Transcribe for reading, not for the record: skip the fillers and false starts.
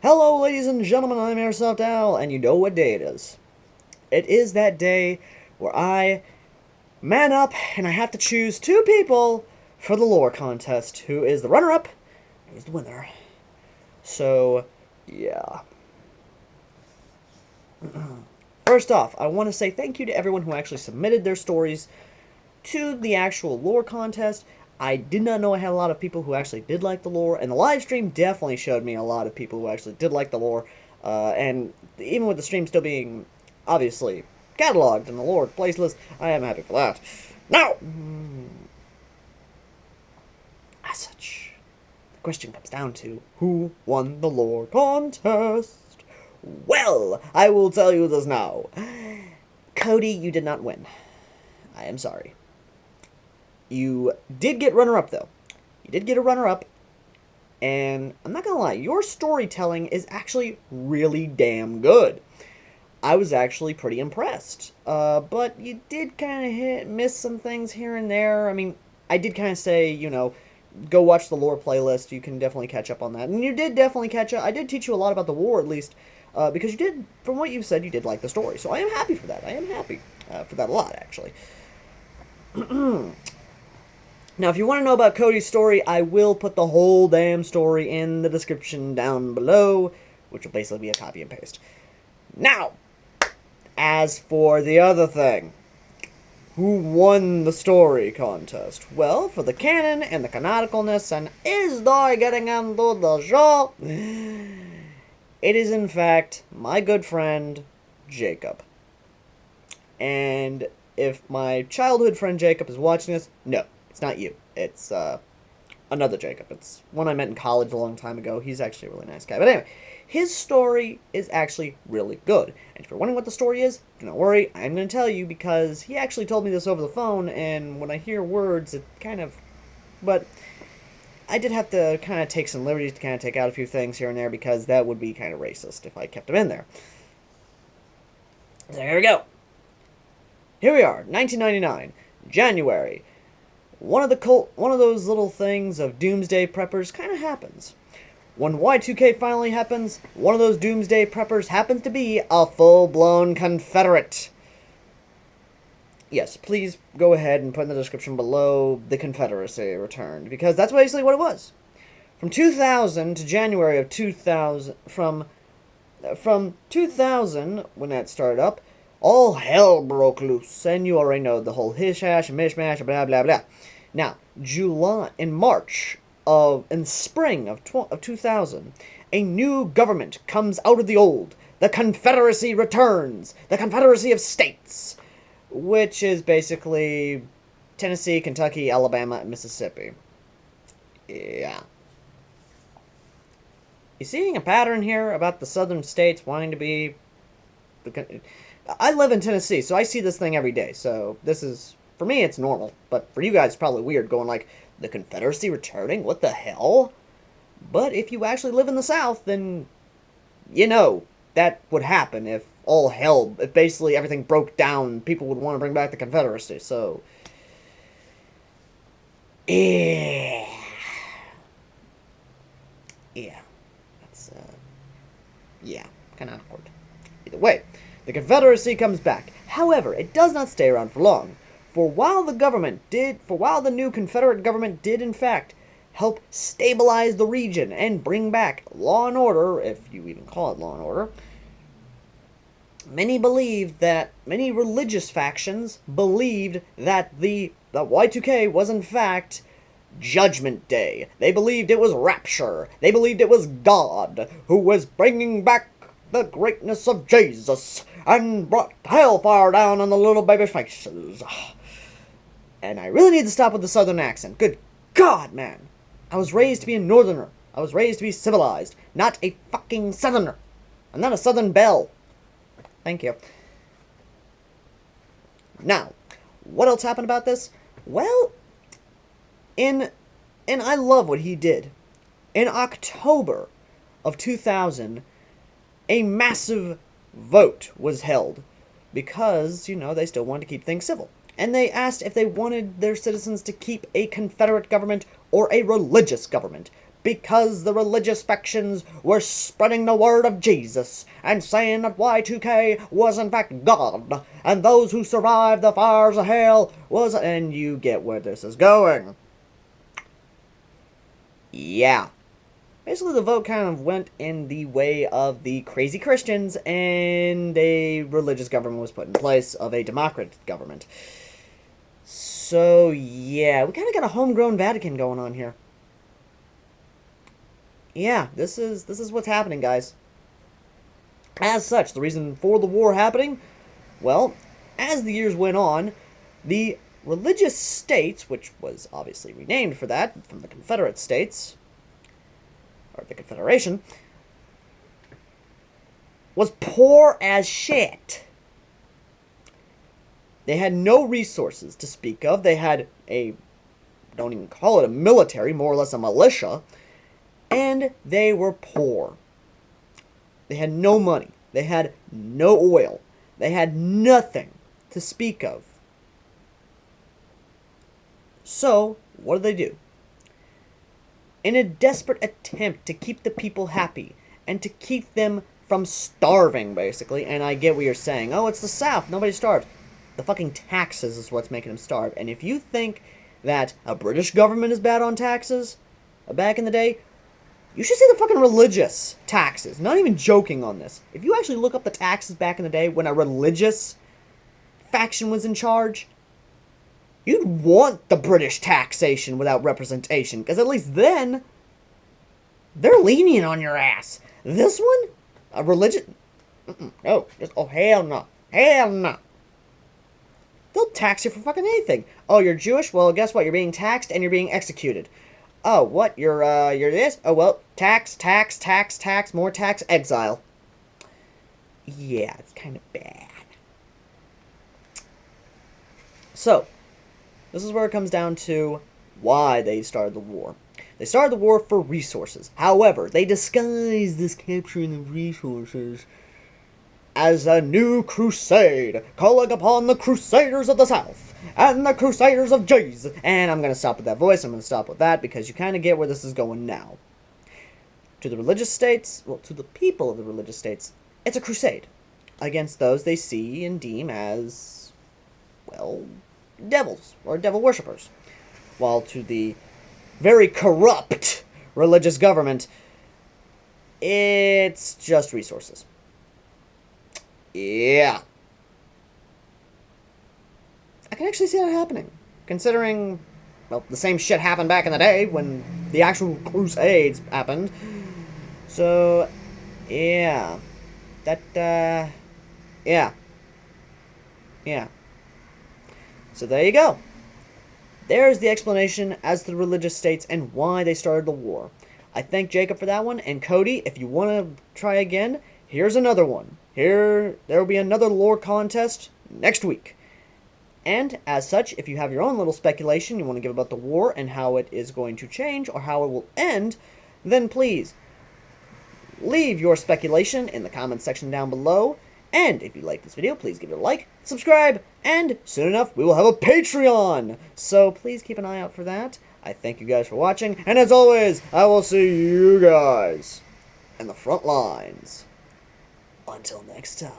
Hello, ladies and gentlemen, I'm Airsoft Al, and you know what day it is. It is that day where I man up and I have to choose two people for the lore contest. Who is the runner-up, who's the winner. So, yeah. First off, I want to say thank you to everyone who actually submitted their stories to the actual lore contest. I did not know I had a lot of people who actually did like the lore, and the live stream definitely showed me a lot of people who actually did like the lore, and even with the stream still being, obviously, cataloged in the lore playlist, I am happy for that. Now, as such, the question comes down to, who won the lore contest? Well, I will tell you this now. Cody, you did not win. I am sorry. You did get runner-up, though. You did get a runner-up, and I'm not gonna lie, your storytelling is actually really damn good. I was actually pretty impressed. But you did kind of miss some things here and there. I mean, I did kind of say, you know, go watch the lore playlist. You can definitely catch up on that. And you did definitely catch up. I did teach you a lot about the war, at least, because you did, from what you said, you did like the story. So I am happy for that. I am happy for that a lot, actually. Now, if you want to know about Cody's story, I will put the whole damn story in the description down below, which will basically be a copy and paste. Now, as for the other thing, who won the story contest? Well, for the canon and the canonicalness, and is there getting into the show? It is, in fact, my good friend, Jacob. And if my childhood friend Jacob is watching this, no. It's not you. It's another Jacob. It's one I met in college a long time ago. He's actually a really nice guy. But anyway, his story is actually really good. And if you're wondering what the story is, don't worry. I'm going to tell you because he actually told me this over the phone. And when I hear words, it kind of... But I did have to kind of take some liberties to kind of take out a few things here and there because that would be kind of racist if I kept them in there. So here we go. Here we are, 1999, January. One of those little things of doomsday preppers kind of happens. When Y2K finally happens, one of those doomsday preppers happens to be a full-blown Confederate. Yes, please go ahead and put in the description below the Confederacy returned, because that's basically what it was. From 2000 to January of 2000, from 2000, when that started up, all hell broke loose, and you already know the whole hish-hash and mishmash and blah blah blah. Now, in spring of 2000, a new government comes out of the old. The Confederacy returns. The Confederacy of States, which is basically Tennessee, Kentucky, Alabama, and Mississippi. Yeah. You seeing a pattern here about the southern states wanting to be... I live in Tennessee, so I see this thing every day, so this is... For me, it's normal, but for you guys, it's probably weird, going like, the Confederacy returning? What the hell? But if you actually live in the South, then you know that would happen if all hell, if basically everything broke down, people would want to bring back the Confederacy, so... Yeah. Yeah. That's, yeah, kind of awkward. Either way, the Confederacy comes back. However, it does not stay around for long. For while the new Confederate government did in fact help stabilize the region and bring back law and order, if you even call it law and order, many religious factions believed that Y2K was in fact Judgment Day. They believed it was rapture. They believed it was God who was bringing back the greatness of Jesus and brought hellfire down on the little baby faces. And I really need to stop with the southern accent. Good God, man. I was raised to be a northerner. I was raised to be civilized, not a fucking southerner. I'm not a southern belle. Thank you. Now, what else happened about this? Well, and I love what he did. In October of 2000, a massive vote was held because, you know, they still wanted to keep things civil. And they asked if they wanted their citizens to keep a Confederate government or a religious government. because the religious factions were spreading the word of Jesus and saying that Y2K was in fact God, and those who survived the fires of hell was... And you get where this is going. Yeah. Basically, the vote kind of went in the way of the crazy Christians, and a religious government was put in place of a democratic government. So, yeah, we kind of got a homegrown Vatican going on here. Yeah, this is what's happening, guys. As such, the reason for the war happening, well, as the years went on, the religious states, which was obviously renamed for that, from the Confederate States, or the Confederation, was poor as shit. They had no resources to speak of. They had don't even call it a military, more or less a militia, and they were poor. They had no money. They had no oil. They had nothing to speak of. So, what do? In a desperate attempt to keep the people happy and to keep them from starving, basically, and I get what you're saying. Oh, it's the South. Nobody starves. The fucking taxes is what's making them starve. And if you think that a British government is bad on taxes back in the day, you should see the fucking religious taxes. Not even joking on this. If you actually look up the taxes back in the day when a religious faction was in charge, you'd want the British taxation without representation, because at least then, they're lenient on your ass. This one? A religion? No. Oh, hell no. Hell no. They'll tax you for fucking anything. Oh, you're Jewish? Well, guess what? You're being taxed and you're being executed. Oh, what? You're this? Oh, well, tax, more tax, exile. Yeah, it's kind of bad. So, this is where it comes down to why they started the war. They started the war for resources. However, they disguised this capturing of resources as a new crusade, calling upon the Crusaders of the South and the Crusaders of Jesus. And I'm going to stop with that voice. I'm going to stop with that because you kind of get where this is going now. To the religious states, well, to the people of the religious states, it's a crusade against those they see and deem as, well, devils or devil worshippers. While to the very corrupt religious government, it's just resources. Yeah. I can actually see that happening. Considering, well, the same shit happened back in the day when the actual Crusades happened. So, yeah. Yeah. So there you go. There's the explanation as to the religious states and why they started the war. I thank Jacob for that one, and Cody, if you want to try again, here's another one. There will be another lore contest next week. And, as such, if you have your own little speculation you want to give about the war and how it is going to change or how it will end, then please leave your speculation in the comments section down below. And if you like this video, please give it a like, subscribe, and soon enough we will have a Patreon. So please keep an eye out for that. I thank you guys for watching, and as always, I will see you guys in the front lines. Until next time.